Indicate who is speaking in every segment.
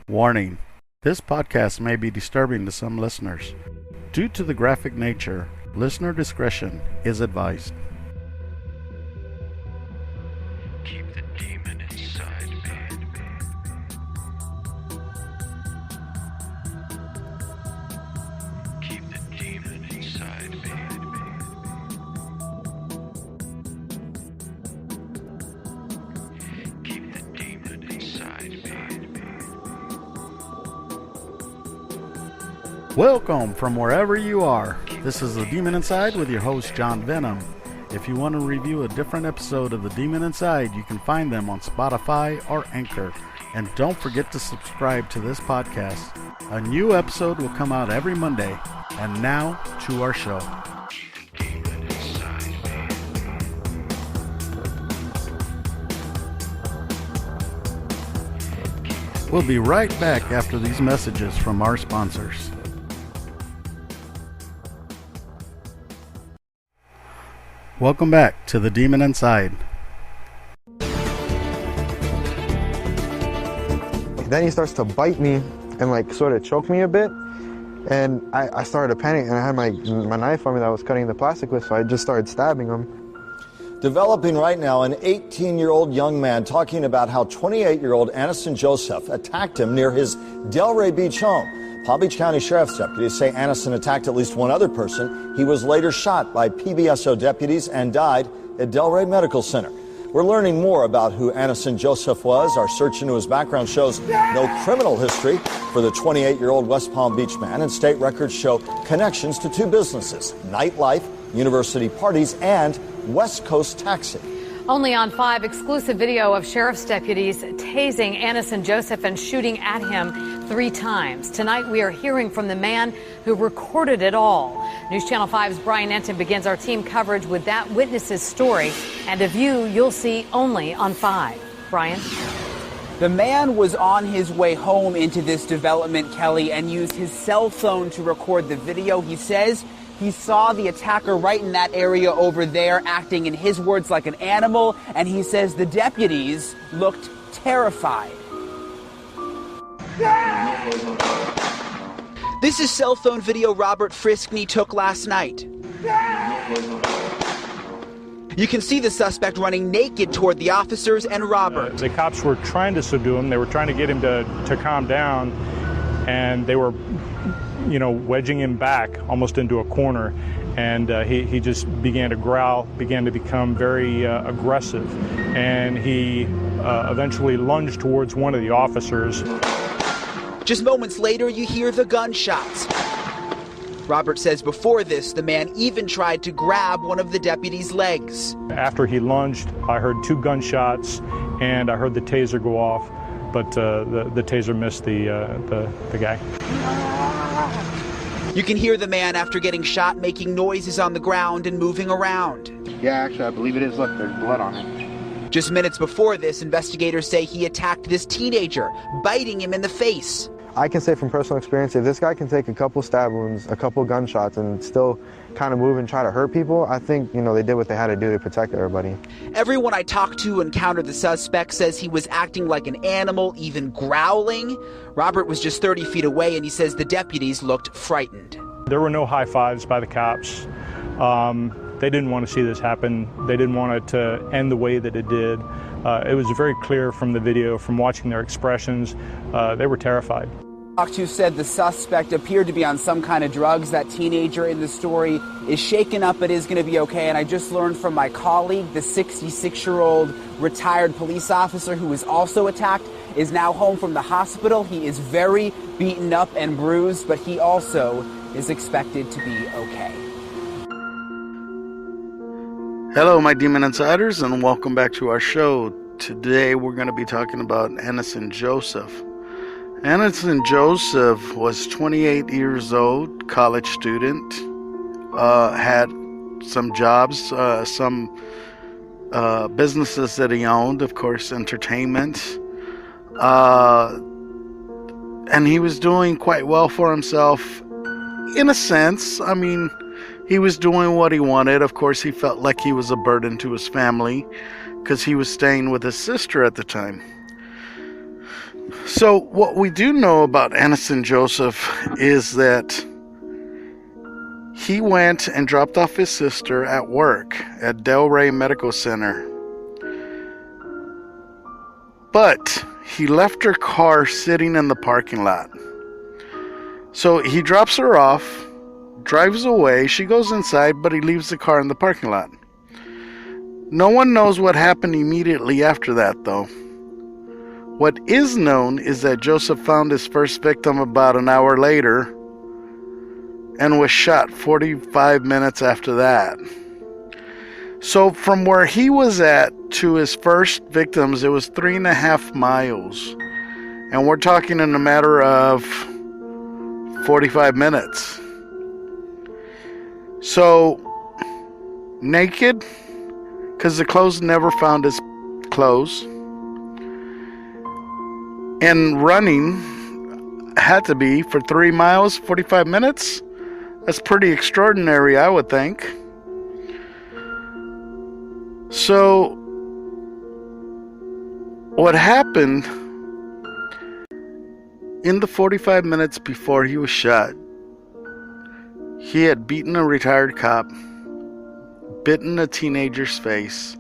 Speaker 1: Warning: this podcast may be disturbing to some listeners. Due to the graphic nature, listener discretion is advised.
Speaker 2: Keep the demon inside me. Keep the demon inside me. Keep the demon inside me.
Speaker 1: Welcome from wherever you are. This is The Demon Inside with your host, John Venom. If you want to review a different episode of The Demon Inside, you can find them on Spotify or Anchor. And don't forget to subscribe to this podcast. A new episode will come out every Monday. And now, to our show.
Speaker 2: Keep the demon inside me.
Speaker 1: We'll be right back after these messages from our sponsors. Welcome back to The Demon Inside.
Speaker 3: Then he starts to bite me and like sort of choke me a bit. And I started to panic, and I had my knife on me that I was cutting the plastic with, so I just started stabbing him.
Speaker 4: Developing right now, an 18-year-old young man talking about how 28-year-old Anneson Joseph attacked him near his Delray Beach home. Palm Beach County Sheriff's deputies say Anneson attacked at least one other person. He was later shot by PBSO deputies and died at Delray Medical Center. We're learning more about who Anneson Joseph was. Our search into his background shows no criminal history for the 28-year-old West Palm Beach man, and state records show connections to two businesses: nightlife, university parties, and West Coast taxi.
Speaker 5: Only on 5, exclusive video of sheriff's deputies tasing Anneson Joseph and shooting at him 3 times. Tonight we are hearing from the man who recorded it all. News Channel 5's Brian Enton begins our team coverage with that witness's story and a view you'll see only on 5. Brian?
Speaker 6: The man was on his way home into this development, Kelly, and used his cell phone to record the video. He says he saw the attacker right in that area over there, acting, in his words, like an animal, and he says the deputies looked terrified. This is cell phone video Robert Friskney took last night. You can see the suspect running naked toward the officers and Robert.
Speaker 7: The cops were trying to subdue him. They were trying to get him to calm down, and they were wedging him back almost into a corner, and he just began to growl, began to become very aggressive, and he eventually lunged towards one of the officers.
Speaker 6: Just moments later, you hear the gunshots. Robert says before this, the man even tried to grab one of the deputies' legs.
Speaker 7: After he lunged, I heard 2 gunshots, and I heard the taser go off, but the taser missed the guy.
Speaker 6: You can hear the man after getting shot making noises on the ground and moving around.
Speaker 3: Yeah, actually, I believe it is. Look, there's blood on it.
Speaker 6: Just minutes before this, investigators say he attacked this teenager, biting him in the face.
Speaker 3: I can say from personal experience, if this guy can take a couple stab wounds, a couple gunshots, and still kind of move and try to hurt people, I think, they did what they had to do to protect everybody.
Speaker 6: Everyone I talked to who encountered the suspect says he was acting like an animal, even growling. Robert was just 30 feet away, and he says the deputies looked frightened.
Speaker 7: There were no high fives by the cops. They didn't want to see this happen. They didn't want it to end the way that it did. It was very clear from the video, from watching their expressions, they were terrified.
Speaker 6: Talked to said the suspect appeared to be on some kind of drugs. That teenager in the story is shaken up but is going to be okay. And I just learned from my colleague, the 66-year-old retired police officer who was also attacked, is now home from the hospital. He is very beaten up and bruised, but he also is expected to be okay.
Speaker 1: Hello, my Demon Insiders, and welcome back to our show. Today we're going to be talking about Anneson Joseph. Anneson Joseph was 28 years old, college student, had some jobs, some businesses that he owned, of course, entertainment, and he was doing quite well for himself, in a sense. I mean, he was doing what he wanted. Of course, he felt like he was a burden to his family because he was staying with his sister at the time. So what we do know about Anneson Joseph is that he went and dropped off his sister at work at Delray Medical Center. But he left her car sitting in the parking lot. So he drops her off, drives away, she goes inside, but he leaves the car in the parking lot. No one knows what happened immediately after that, though. What is known is that Joseph found his first victim about an hour later and was shot 45 minutes after that. So from where he was at to his first victims, it was 3.5 miles. And we're talking in a matter of 45 minutes. So, naked, because the clothes never found his clothes. And running had to be for 3 miles, 45 minutes. That's pretty extraordinary, I would think. So, what happened in the 45 minutes before he was shot, he had beaten a retired cop, bitten a teenager's face,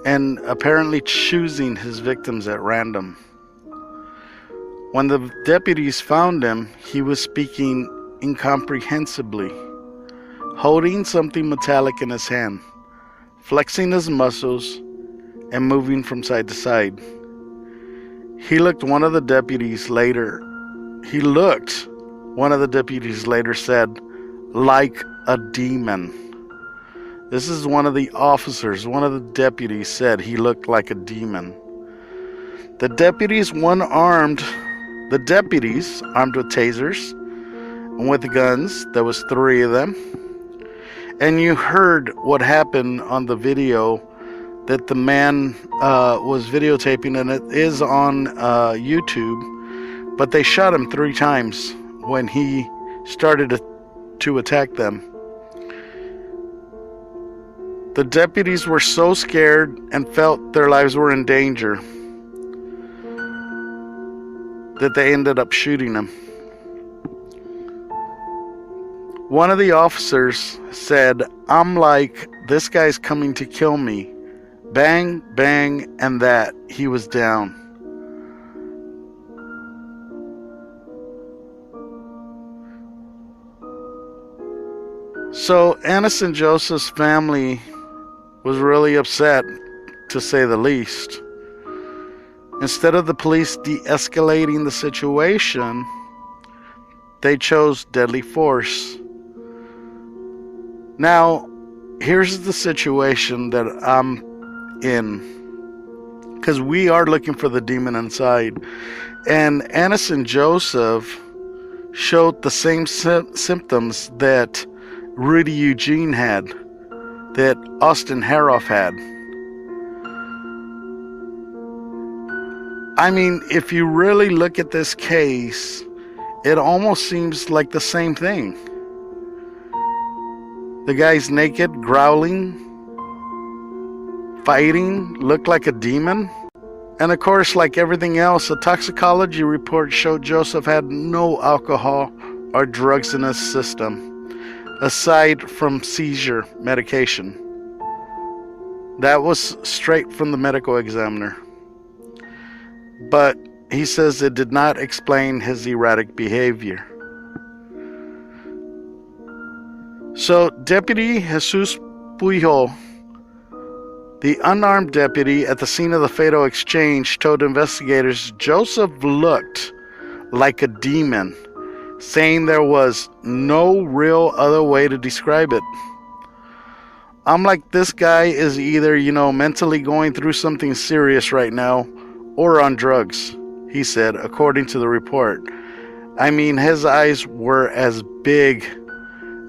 Speaker 1: and apparently choosing his victims at random. When the deputies found him, he was speaking incomprehensibly, holding something metallic in his hand, flexing his muscles, and moving from side to side. One of the deputies later said, like a demon. This is one of the officers, one of the deputies said he looked like a demon. The deputies armed with tasers and with guns. There was 3 of them. And you heard what happened on the video that the man was videotaping, and it is on YouTube. But they shot him 3 times when he started to attack them. The deputies were so scared and felt their lives were in danger that they ended up shooting him. One of the officers said, "I'm like, this guy's coming to kill me." Bang, bang, and that he was down. So Anneson Joseph's family was really upset, to say the least. Instead of the police de-escalating the situation, they chose deadly force. Now, here's the situation that I'm in, because we are looking for the demon inside. And Anneson Joseph showed the same symptoms that Rudy Eugene had, that Austin Haroff had. I mean, if you really look at this case, it almost seems like the same thing. The guy's naked, growling, fighting, looked like a demon. And of course, like everything else, a toxicology report showed Joseph had no alcohol or drugs in his system, aside from seizure medication. That was straight from the medical examiner. But he says it did not explain his erratic behavior. So Deputy Jesus Pujol, the unarmed deputy at the scene of the fatal exchange, told investigators Joseph looked like a demon, saying there was no real other way to describe it. I'm like, this guy is either, mentally going through something serious right now or on drugs, he said, according to the report. I mean, his eyes were as big.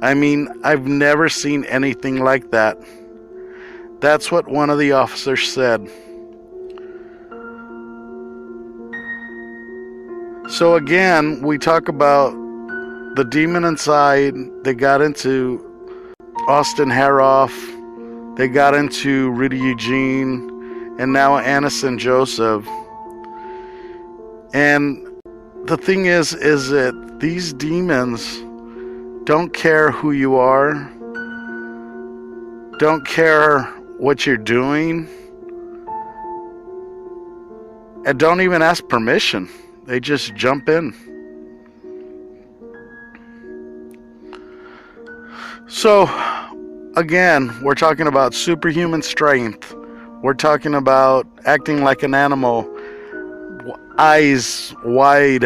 Speaker 1: I mean, I've never seen anything like that. That's what one of the officers said. So again, we talk about the demon inside. They got into Austin Haroff. They got into Rudy Eugene. And now Anneson Joseph. And the thing is that these demons don't care who you are, don't care what you're doing, and don't even ask permission. They just jump in. So, again, we're talking about superhuman strength. We're talking about acting like an animal, eyes wide.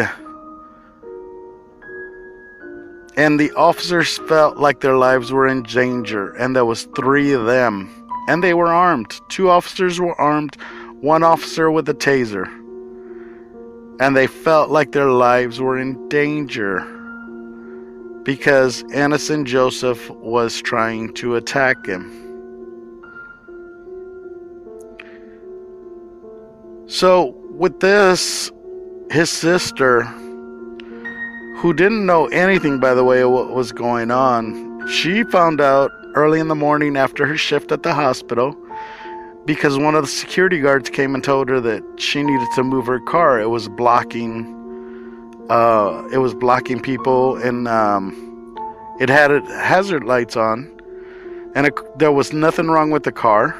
Speaker 1: And the officers felt like their lives were in danger, and there was 3 of them. And they were armed. 2 officers were armed, 1 officer with a taser. And they felt like their lives were in danger because Anneson Joseph was trying to attack him. So with this, his sister, who didn't know anything, by the way, of what was going on, she found out early in the morning after her shift at the hospital because one of the security guards came and told her that she needed to move her car. It was blocking people, and it had hazard lights on, and there was nothing wrong with the car.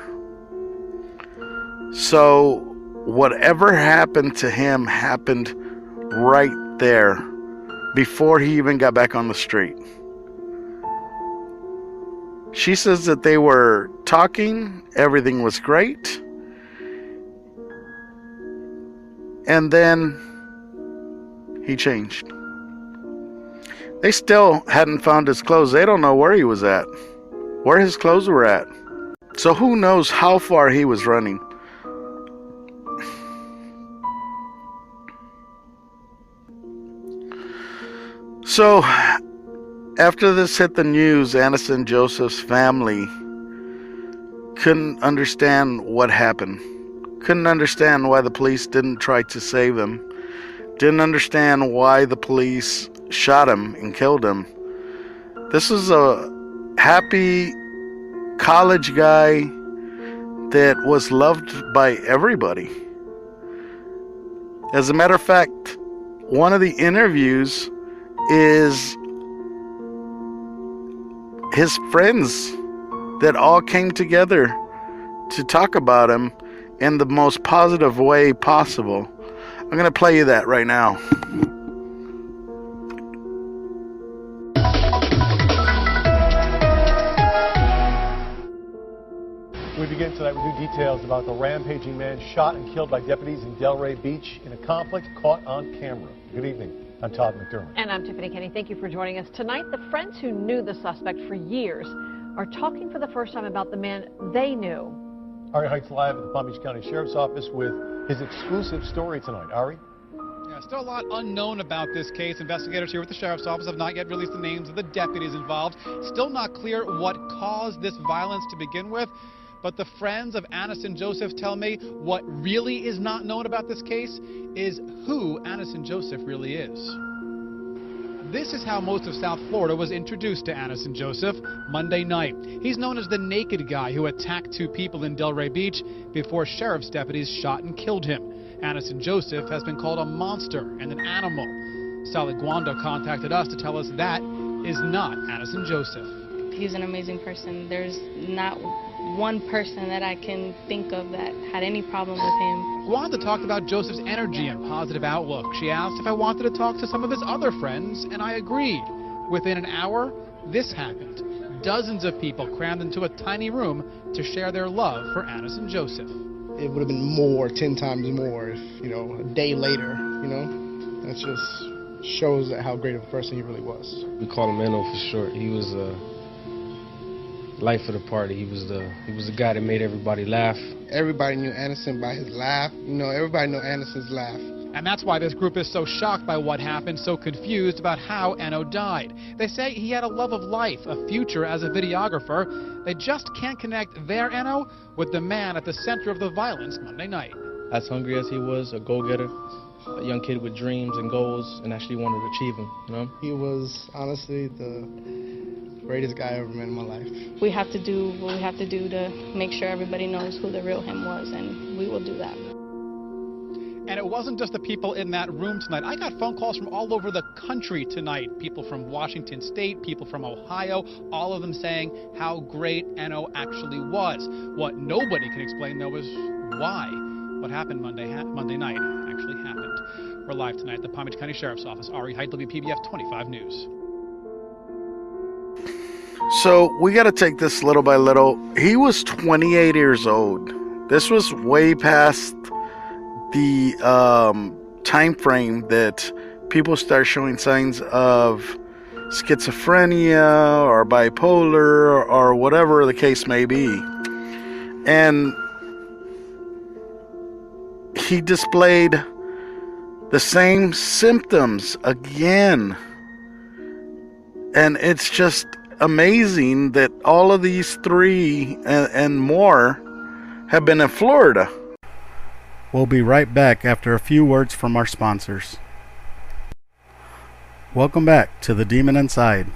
Speaker 1: So whatever happened to him happened right there before he even got back on the street. She says that they were talking, everything was great, and then he changed. They still hadn't found his clothes. They don't know where he was at, where his clothes were at. So who knows how far he was running. So after this hit the news, Anneson Joseph's family couldn't understand what happened. Couldn't understand why the police didn't try to save him. Didn't understand why the police shot him and killed him. This is a happy college guy that was loved by everybody. As a matter of fact, one of the interviews is his friends that all came together to talk about him in the most positive way possible. I'm going to play you that right now.
Speaker 8: We begin tonight with new details about the rampaging man shot and killed by deputies in Delray Beach in a conflict caught on camera. Good evening. I'm Todd McDermott.
Speaker 9: And I'm Tiffany Kenny. Thank you for joining us. Tonight, the friends who knew the suspect for years are talking for the first time about the man they knew.
Speaker 8: Ari Heights live at the Palm Beach County Sheriff's Office with his exclusive story tonight. Ari?
Speaker 10: Yeah, still a lot unknown about this case. Investigators here with the Sheriff's Office have not yet released the names of the deputies involved. Still not clear what caused this violence to begin with. But the friends of Anneson Joseph tell me what really is not known about this case is who Anneson Joseph really is. This is how most of South Florida was introduced to Anneson Joseph Monday night. He's known as the naked guy who attacked 2 people in Delray Beach before sheriff's deputies shot and killed him. Anneson Joseph has been called a monster and an animal. Sally Guando contacted us to tell us that is not Anneson Joseph.
Speaker 11: He's an amazing person. There's not one person that I can think of that had any problem with him.
Speaker 10: Guando talked about Joseph's energy and positive outlook. She asked if I wanted to talk to some of his other friends, and I agreed. Within an hour, this happened. Dozens of people crammed into a tiny room to share their love for Anneson Joseph.
Speaker 12: It would have been more, 10 times more, if, a day later, That just shows how great of a person he really was.
Speaker 13: We call him Enno for short. He was life of the party. He was the guy that made everybody laugh.
Speaker 12: Everybody knew Anneson by his laugh. Everybody knew Anneson's laugh.
Speaker 10: And that's why this group is so shocked by what happened, so confused about how Enno died. They say he had a love of life, a future as a videographer. They just can't connect their Enno with the man at the center of the violence Monday night.
Speaker 13: As hungry as he was, a go-getter, a young kid with dreams and goals and actually wanted to achieve them,
Speaker 12: He was honestly the greatest guy I ever met in my life.
Speaker 11: We have to do what we have to do to make sure everybody knows who the real him was, and we will do that.
Speaker 10: And it wasn't just the people in that room tonight. I got phone calls from all over the country tonight. People from Washington State, people from Ohio, all of them saying how great Enno actually was. What nobody can explain, though, is why what happened Monday night actually happened. We're live tonight at the Palm Beach County Sheriff's Office. Ari Height, WPBF 25 News.
Speaker 1: So we got to take this little by little. He was 28 years old. This was way past the time frame that people start showing signs of schizophrenia or bipolar or whatever the case may be. And he displayed the same symptoms again. And it's just amazing that all of these three and more have been in Florida. We'll be right back after a few words from our sponsors. Welcome back to The Demon Inside.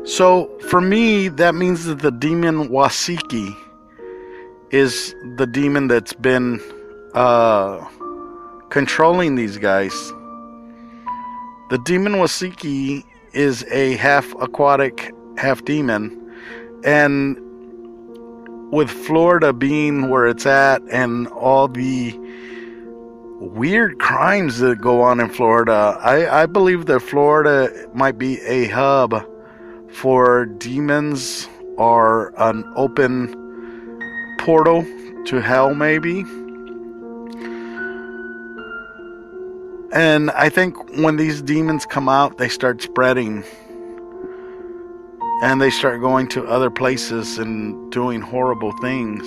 Speaker 1: So, for me, that means that the demon Wasiki is the demon that's been controlling these guys. The demon Wasiki is a half aquatic, half demon, and with Florida being where it's at and all the weird crimes that go on in Florida, I believe that Florida might be a hub for demons or an open portal to hell, maybe. And I think when these demons come out, they start spreading. And they start going to other places and doing horrible things.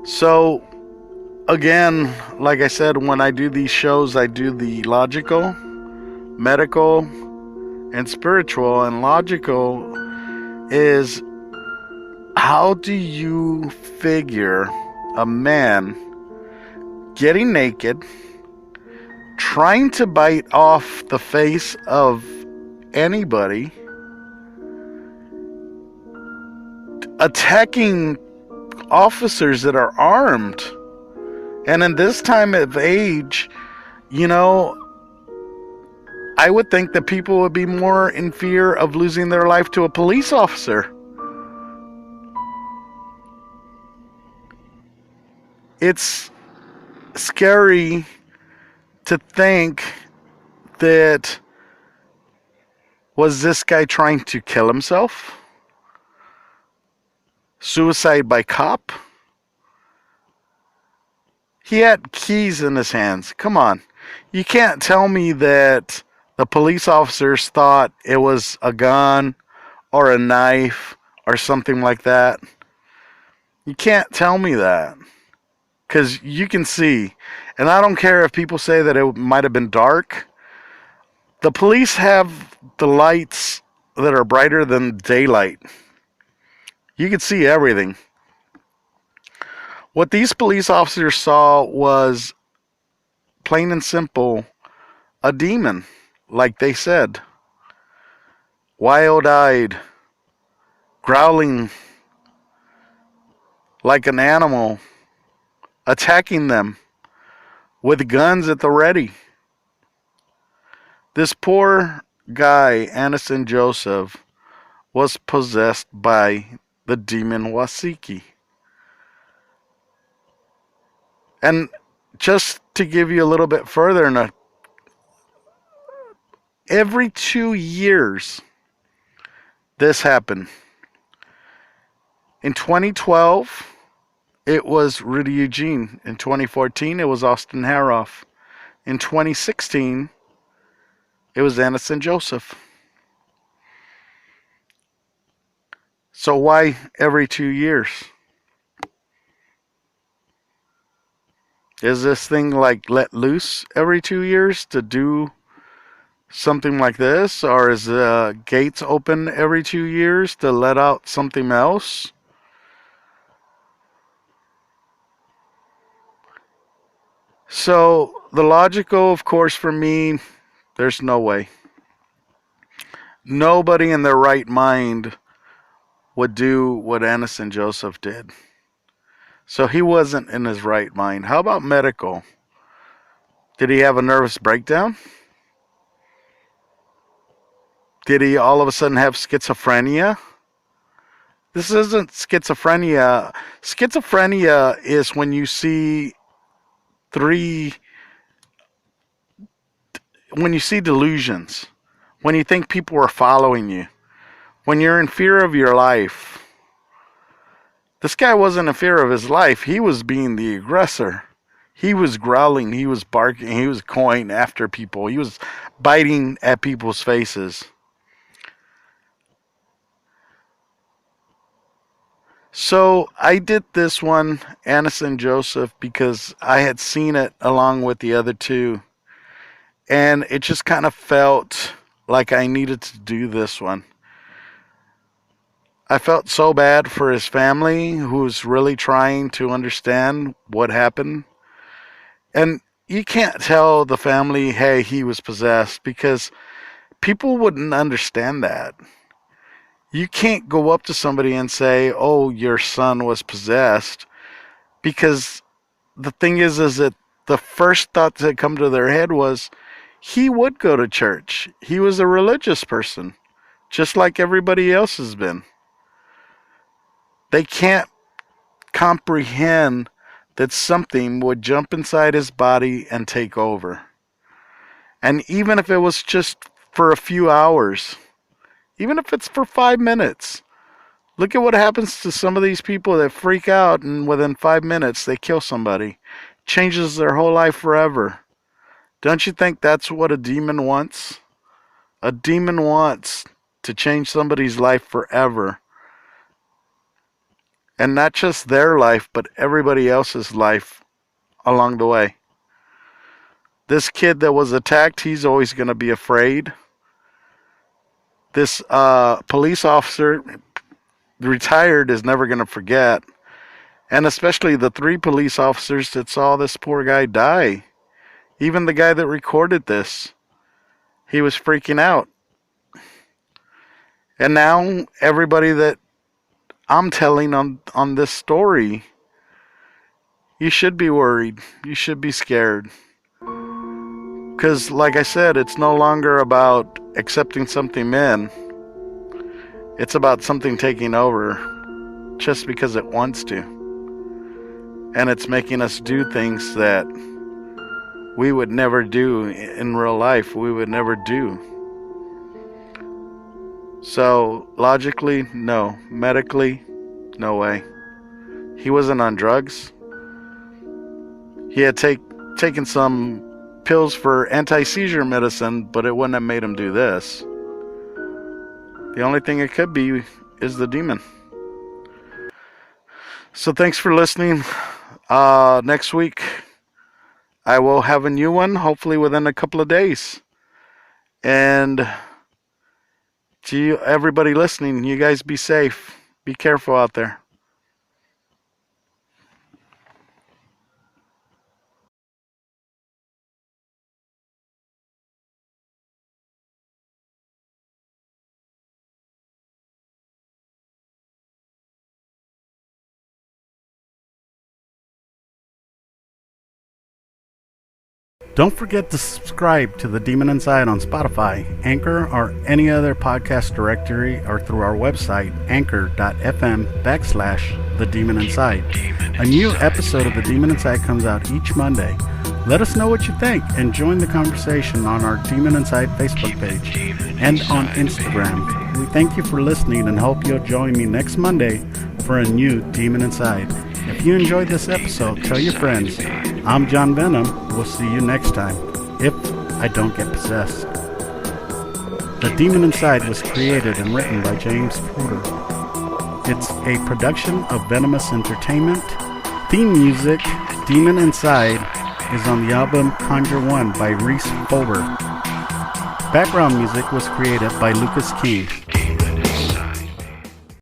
Speaker 1: So, again, like I said, when I do these shows, I do the logical, medical, and spiritual. And logical is, how do you figure a man getting naked, trying to bite off the face of anybody, attacking officers that are armed, and in this time of age, you know, I would think that people would be more in fear of losing their life to a police officer. It's scary to think that, was this guy trying to kill himself? Suicide by cop? He had keys in his hands. Come on. You can't tell me that the police officers thought it was a gun or a knife or something like that. You can't tell me that. Because you can see. And I don't care if people say that it might have been dark. The police have the lights that are brighter than daylight. You can see everything. What these police officers saw was, plain and simple, a demon, like they said. Wild-eyed, growling like an animal, attacking them with guns at the ready. This poor guy, Anneson Joseph, was possessed by the demon Wasiki. And just to give you a little bit further, every 2 years this happened. In 2012, it was Rudy Eugene. In 2014, it was Austin Haroff. In 2016, it was Anneson Joseph. So why every 2 years? Is this thing like let loose every 2 years to do something like this? Or is the gates open every 2 years to let out something else? So the logical, of course, for me, there's no way. Nobody in their right mind would do what Anneson Joseph did. So he wasn't in his right mind. How about medical? Did he have a nervous breakdown? Did he all of a sudden have schizophrenia? This isn't schizophrenia. Schizophrenia is when you see delusions, when you think people are following you, when you're in fear of your life. This guy wasn't in fear of his life. He was being the aggressor. He was growling, he was barking, he was going after people. He was biting at people's faces. So I did this one, Anneson Joseph, because I had seen it along with the other two. And it just kind of felt like I needed to do this one. I felt so bad for his family, who's really trying to understand what happened. And you can't tell the family, hey, he was possessed, because people wouldn't understand that. You can't go up to somebody and say, oh, your son was possessed, because the thing is that the first thought that come to their head was he would go to church. He was a religious person, just like everybody else has been. They can't comprehend that something would jump inside his body and take over. And even if it was just for a few hours, even if it's for 5 minutes, look at what happens to some of these people that freak out and within 5 minutes they kill somebody. Changes their whole life forever. Don't you think that's what a demon wants? A demon wants to change somebody's life forever. And not just their life, but everybody else's life along the way. This kid that was attacked, he's always going to be afraid. This police officer, retired, is never going to forget. And especially the 3 police officers that saw this poor guy die. Even the guy that recorded this, he was freaking out. And now everybody that I'm telling on this story, you should be worried. You should be scared. Because, like I said, it's no longer about accepting something in. It's about something taking over just because it wants to. And it's making us do things that we would never do in real life. We would never do. So, logically, no. Medically, no way. He wasn't on drugs. He had taken some pills for anti-seizure medicine, but it wouldn't have made him do this. The only thing it could be is the demon. So thanks for listening. Next week, I will have a new one, hopefully within a couple of days. And to you, everybody listening, you guys be safe. Be careful out there. Don't forget to subscribe to The Demon Inside on Spotify, Anchor, or any other podcast directory, or through our website, anchor.fm/The Demon Inside. A new episode of The Demon Inside comes out each Monday. Let us know what you think and join the conversation on our Demon Inside Facebook page and on Instagram. We thank you for listening and hope you'll join me next Monday for a new Demon Inside. If you enjoyed this episode, tell your friends. I'm John Venom. We'll see you next time, if I don't get possessed. The Demon Inside was created and written by James Porter. It's a production of Venomous Entertainment. Theme music, Demon Inside, is on the album Conjure One by Reese Fulber. Background music was created by Lucas King.